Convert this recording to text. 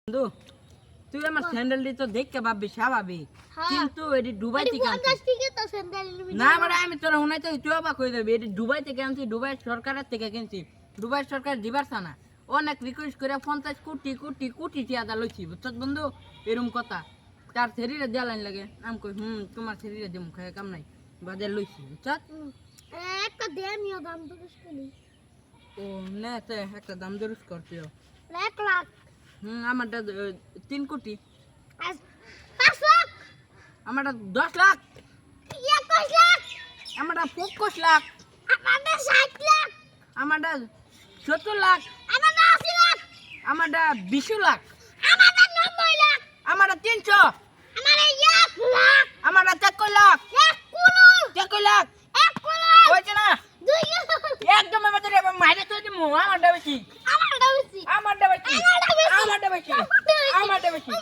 বন্ধু তুই আমার স্যান্ডেল দি তো দেখকে ভাববি স্বাভাবিক, কিন্তু এটি দুবাই থেকে না মানে আমি তোরা হুনাইতে তুই অবাক হয়ে যাবি। এটি দুবাই থেকে আনছি, দুবাই সরকারের থেকে কিনছি। দুবাই সরকার দিবার না, অনেক রিকোয়েস্ট করে 50 কোটি কোটি কোটি টাকা লইছি, বুঝছ বন্ধু? এরকম কথা তার শরীরে দেওয়া লাইন লাগে। আমি কই তোমার শরীরে দিম খায় কাম নাই, বাজার লইছি, বুঝছ? একটা দেনিও দাম তো করি ও না তে একটা দাম দরুস করতেও 1 লাখ আমারটা 3 কোটি, 5 লাখ আমারটা 10 লাখ, 21 লাখ আমারটা 25 লাখ, আমাদের 60 লাখ, আমারটা 70 লাখ, আমাদের 80 লাখ, আমারটা 20 লাখ, আমাদের 90 লাখ, আমারটা 300, আমাদের 1 লাখ, আমারটা 4 লাখ, 1 কুলো, 4 লাখ 1 কুলো, হয়েছে না? 2 লাখ, একদম আমাদের মাইরে তো দিমু। আমারটা বেশি, আমারটা বেশি, আমারটা বেশি, আমারটা বেশি, আমারটা বেশি।